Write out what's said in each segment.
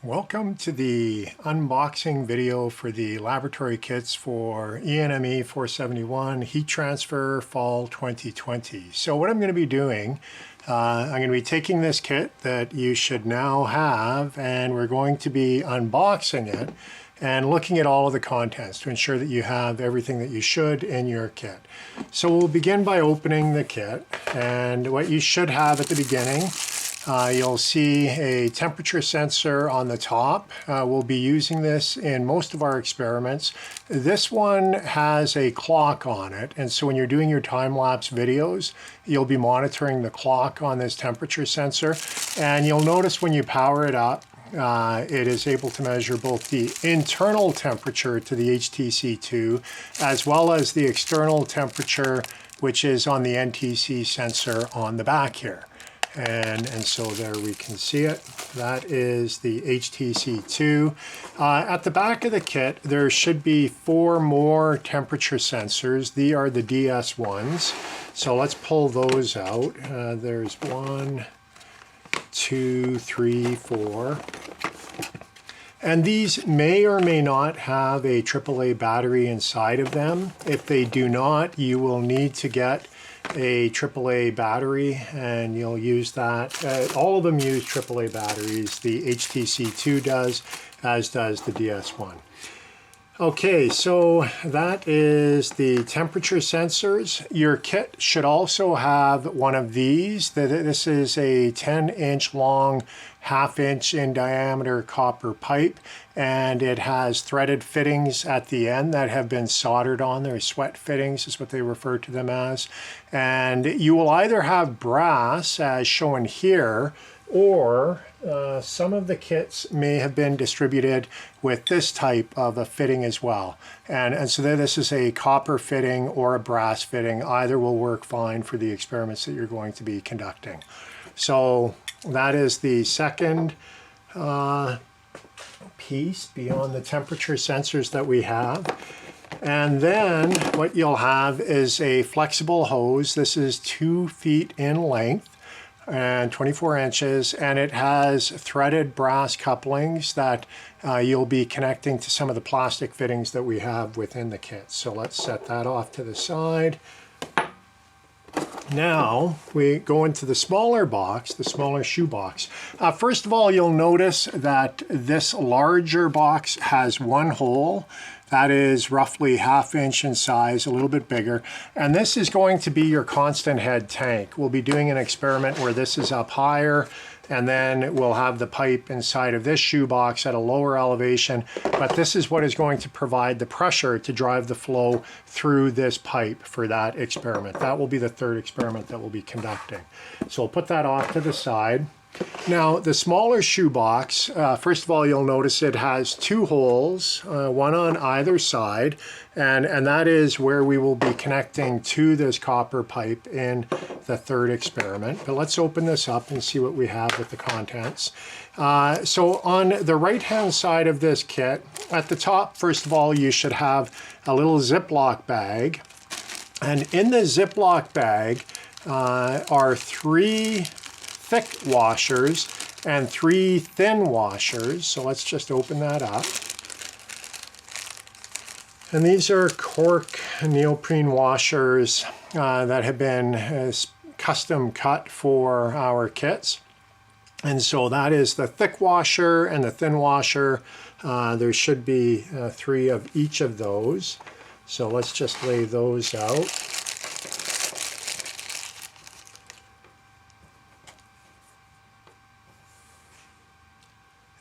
Welcome to the unboxing video for the laboratory kits for ENME 471 Heat Transfer Fall 2020. So what I'm going to be doing, I'm going to be taking this kit that you should now have, and we're going to be unboxing it and looking at all of the contents to ensure that you have everything that you should in your kit. So we'll begin by opening the kit, and what you should have at the beginning, you'll see a temperature sensor on the top. We'll be using this in most of our experiments. This one has a clock on it, and so when you're doing your time-lapse videos, you'll be monitoring the clock on this temperature sensor, and you'll notice when you power it up, it is able to measure both the internal temperature to the HTC2 as well as the external temperature, which is on the NTC sensor on the back here. And so there we can see it. That is the HTC2. At the back of the kit, there should be 4 more temperature sensors. These are the DS ones. So let's pull those out. There's 1, 2, 3, 4. And these may or may not have a AAA battery inside of them. If they do not, you will need to get a AAA battery, and you'll use that. All of them use AAA batteries. The HTC2 does, as does the DS1. Okay, so that is the temperature sensors. Your kit should also have one of these. This is a 10-inch long, 1/2 inch in diameter copper pipe, and it has threaded fittings at the end that have been soldered on. They're sweat fittings is what they refer to them as. And you will either have brass, as shown here, or some of the kits may have been distributed with this type of a fitting as well. And so this is a copper fitting or a brass fitting. Either will work fine for the experiments that you're going to be conducting. So that is the second piece beyond the temperature sensors that we have. And then what you'll have is a flexible hose. This is 2 feet in length and 24 inches, and it has threaded brass couplings that you'll be connecting to some of the plastic fittings that we have within the kit. So let's set that off to the side. Now we go into the smaller box, the smaller shoe box. First of all, you'll notice that this larger box has one hole that is roughly 1/2 inch in size, a little bit bigger, and this is going to be your constant head tank. We'll be doing an experiment where this is up higher, and then we'll have the pipe inside of this shoebox at a lower elevation, but this is what is going to provide the pressure to drive the flow through this pipe for that experiment. That will be the third experiment that we'll be conducting. So we'll put that off to the side. Now, the smaller shoebox, first of all, you'll notice it has 2 holes, one on either side, and that is where we will be connecting to this copper pipe in the third experiment. But let's open this up and see what we have with the contents. So on the right-hand side of this kit, at the top, first of all, you should have a little Ziploc bag. And in the Ziploc bag are 3 thick washers and 3 thin washers. So let's just open that up. And these are cork neoprene washers that have been custom cut for our kits. And so that is the thick washer and the thin washer. There should be 3 of each of those. So let's just lay those out.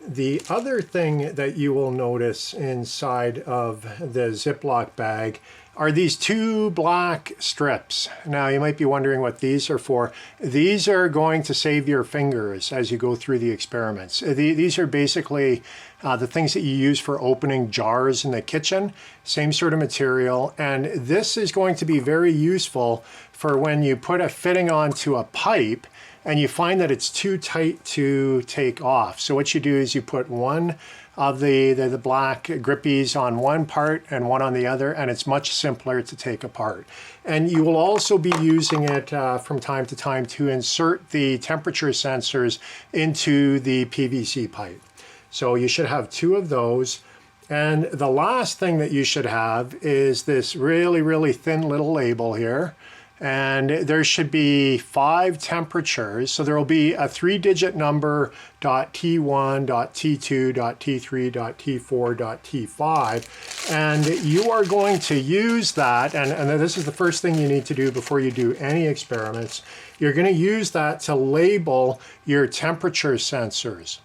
The other thing that you will notice inside of the Ziploc bag are these 2 black strips. Now you might be wondering what these are for. These are going to save your fingers as you go through the experiments. These are basically the things that you use for opening jars in the kitchen, same sort of material, and this is going to be very useful for when you put a fitting onto a pipe and you find that it's too tight to take off. So what you do is you put one of the black grippies on one part and one on the other, and it's much simpler to take apart. And you will also be using it from time to time to insert the temperature sensors into the PVC pipe. So you should have 2 of those. And the last thing that you should have is this really, really thin little label here. And there should be 5 temperatures. So there will be a 3-digit number, .T1, .T2, .T3, .T4, .T5. And you are going to use that, and this is the first thing you need to do before you do any experiments. You're going to use that to label your temperature sensors.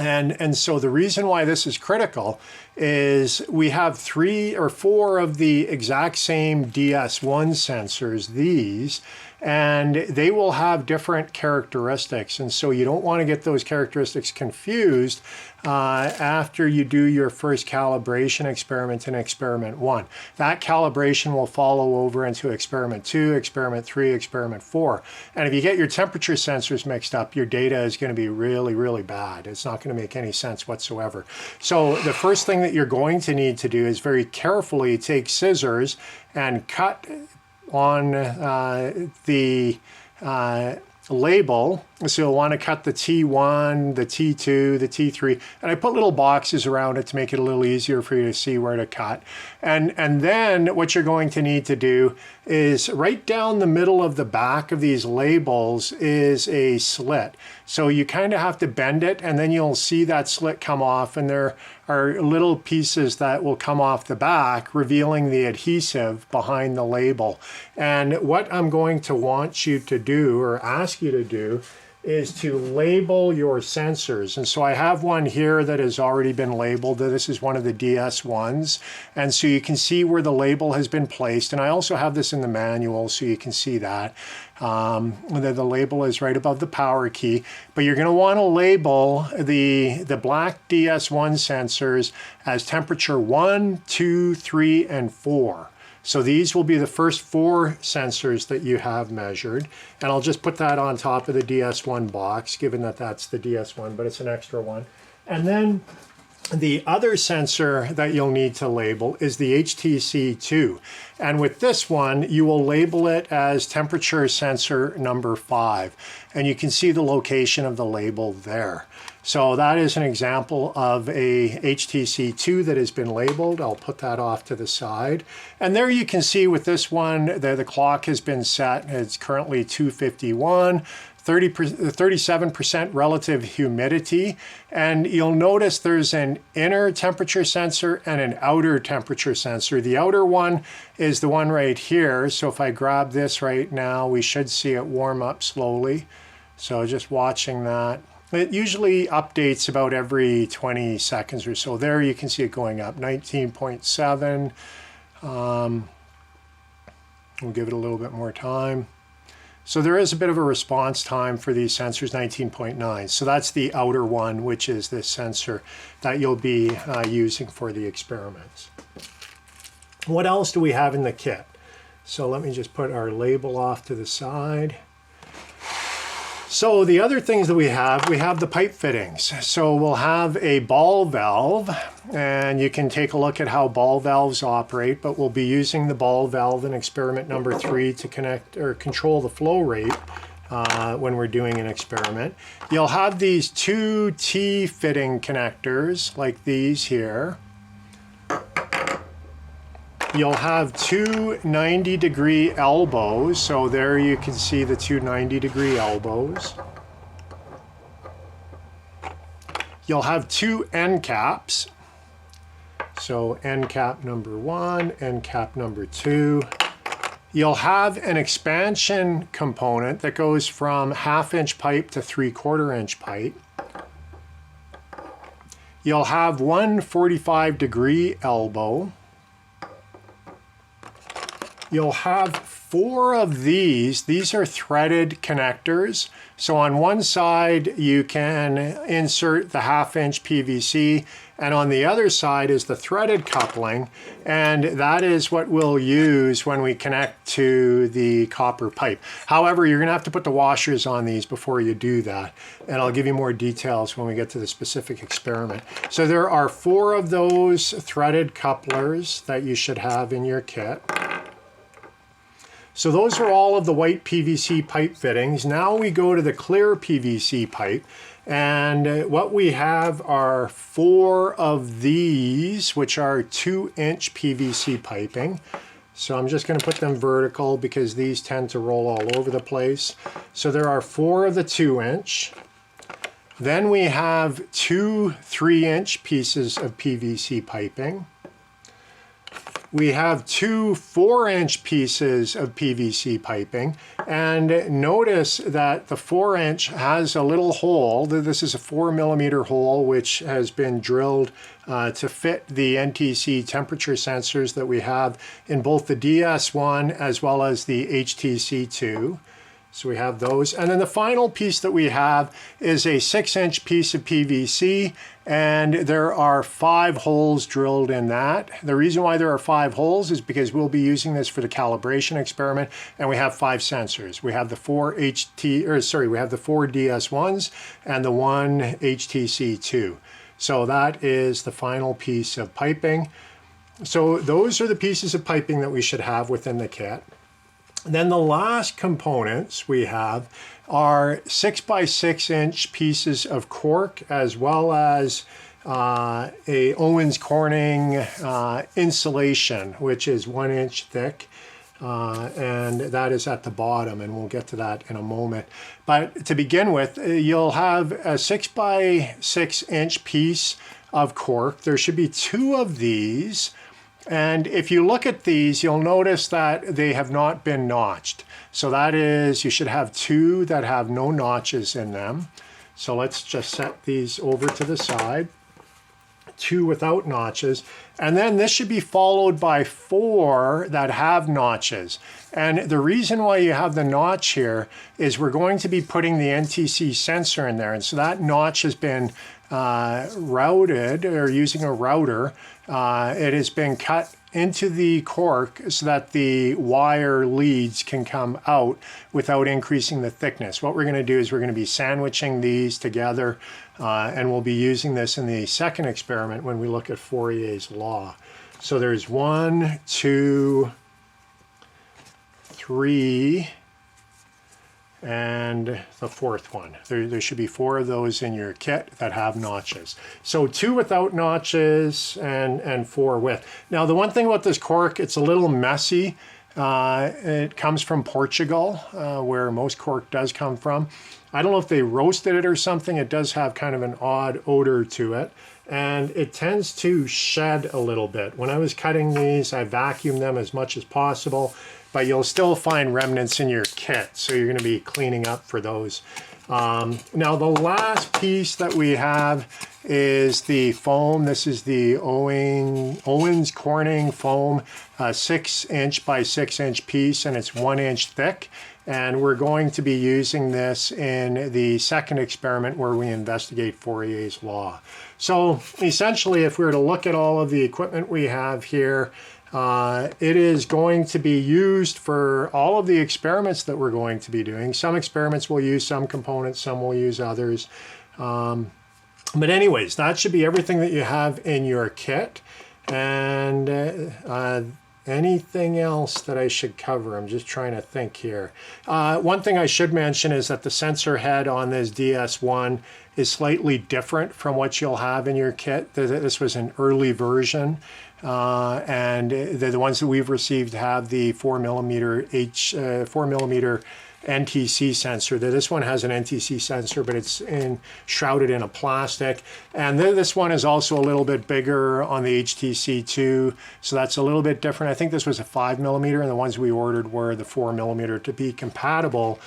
And so the reason why this is critical is we have 3 or 4 of the exact same DS1 sensors, these, and they will have different characteristics. And so you don't want to get those characteristics confused after you do your first calibration experiment in experiment 1. That calibration will follow over into experiment 2, experiment 3, experiment 4. And if you get your temperature sensors mixed up, your data is going to be really, really bad. It's not going to make any sense whatsoever. So the first thing that you're going to need to do is very carefully take scissors and cut on the label. So you'll want to cut the T1, the T2, the T3, and I put little boxes around it to make it a little easier for you to see where to cut. And then what you're going to need to do is right down the middle of the back of these labels is a slit. So you kind of have to bend it, and then you'll see that slit come off, and there are little pieces that will come off the back, revealing the adhesive behind the label. And what I'm going to want you to do, or ask you to do, is to label your sensors. And so I have one here that has already been labeled. This is one of the DS1s. And so you can see where the label has been placed. And I also have this in the manual, so you can see that. The label is right above the power key. But you're going to want to label the black DS1 sensors as temperature 1, 2, 3, and 4. So these will be the first 4 sensors that you have measured. And I'll just put that on top of the DS1 box, given that that's the DS1, but it's an extra one. And then the other sensor that you'll need to label is the HTC2. And with this one, you will label it as temperature sensor number 5. And you can see the location of the label there. So that is an example of a HTC2 that has been labeled. I'll put that off to the side. And there you can see with this one, the clock has been set. It's currently 2:51. 37% relative humidity, and you'll notice there's an inner temperature sensor and an outer temperature sensor. The outer one is the one right here, so if I grab this right now, we should see it warm up slowly. So just watching that. It usually updates about every 20 seconds or so. There you can see it going up, 19.7. We'll give it a little bit more time. So there is a bit of a response time for these sensors, 19.9. So that's the outer one, which is this sensor that you'll be using for the experiments. What else do we have in the kit? So let me just put our label off to the side. So the other things that we have the pipe fittings. So we'll have a ball valve, and you can take a look at how ball valves operate, but we'll be using the ball valve in experiment number 3 to connect or control the flow rate when we're doing an experiment. You'll have these 2 T-fitting connectors like these here. You'll have 2 90-degree elbows, so there you can see the 2 90-degree elbows. You'll have 2 end caps, so end cap number 1, end cap number 2. You'll have an expansion component that goes from 1/2-inch pipe to 3/4-inch pipe. You'll have 1 45-degree elbow. You'll have 4 of these. These are threaded connectors. So on one side, you can insert the 1/2-inch PVC, and on the other side is the threaded coupling, and that is what we'll use when we connect to the copper pipe. However, you're gonna have to put the washers on these before you do that, and I'll give you more details when we get to the specific experiment. So there are 4 of those threaded couplers that you should have in your kit. So those are all of the white PVC pipe fittings. Now we go to the clear PVC pipe. And what we have are 4 of these, which are 2-inch PVC piping. So I'm just going to put them vertical because these tend to roll all over the place. So there are 4 of the 2-inch. Then we have 2 3-inch pieces of PVC piping. We have 2 4-inch pieces of PVC piping, and notice that the 4-inch has a little hole. This is a 4mm hole which has been drilled to fit the NTC temperature sensors that we have in both the DS1 as well as the HTC2. So we have those. And then the final piece that we have is a 6-inch piece of PVC, and there are 5 holes drilled in that. The reason why there are 5 holes is because we'll be using this for the calibration experiment, and we have 5 sensors. We have the 4 we have the 4 DS1s and the 1 HTC2. So that is the final piece of piping. So those are the pieces of piping that we should have within the kit. Then the last components we have are 6 by 6-inch pieces of cork, as well as a Owens Corning insulation, which is 1 inch thick, and that is at the bottom, and we'll get to that in a moment. But to begin with, you'll have a 6 by 6-inch piece of cork. There should be 2 of these. And if you look at these, you'll notice that they have not been notched. So that is, you should have 2 that have no notches in them. So let's just set these over to the side. 2 without notches. And then this should be followed by 4 that have notches. And the reason why you have the notch here is we're going to be putting the NTC sensor in there. And so that notch has been routed, or using a router. It has been cut into the cork so that the wire leads can come out without increasing the thickness. What we're going to do is we're going to be sandwiching these together, and we'll be using this in the second experiment when we look at Fourier's law. So there's 1, 2, 3, and the 4th one. There should be 4 of those in your kit that have notches. So 2 without notches and 4 with. Now the one thing about this cork, it's a little messy. It comes from Portugal, where most cork does come from. I don't know if they roasted it or something. It does have kind of an odd odor to it, and it tends to shed a little bit. When I was cutting these, I vacuumed them as much as possible, but you'll still find remnants in your kit, so you're going to be cleaning up for those. Now the last piece that we have is the foam. This is the Owens Corning foam, 6-inch by 6-inch piece, and it's 1 inch thick. And we're going to be using this in the second experiment where we investigate Fourier's law. So essentially, if we were to look at all of the equipment we have here, it is going to be used for all of the experiments that we're going to be doing. Some experiments will use some components, some will use others. But anyways, that should be everything that you have in your kit. And anything else that I should cover? I'm just trying to think here. One thing I should mention is that the sensor head on this DS1 is slightly different from what you'll have in your kit. This was an early version. And the ones that we've received have the 4mm NTC sensor. This one has an NTC sensor, but it's shrouded in a plastic. And this one is also a little bit bigger on the HTC2, so that's a little bit different. I think this was a 5mm, and the ones we ordered were the 4mm to be compatible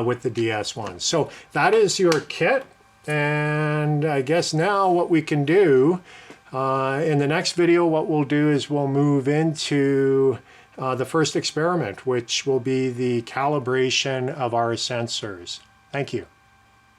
with the DS1. So that is your kit, and I guess now what we can do in the next video, what we'll do is we'll move into the first experiment, which will be the calibration of our sensors. Thank you.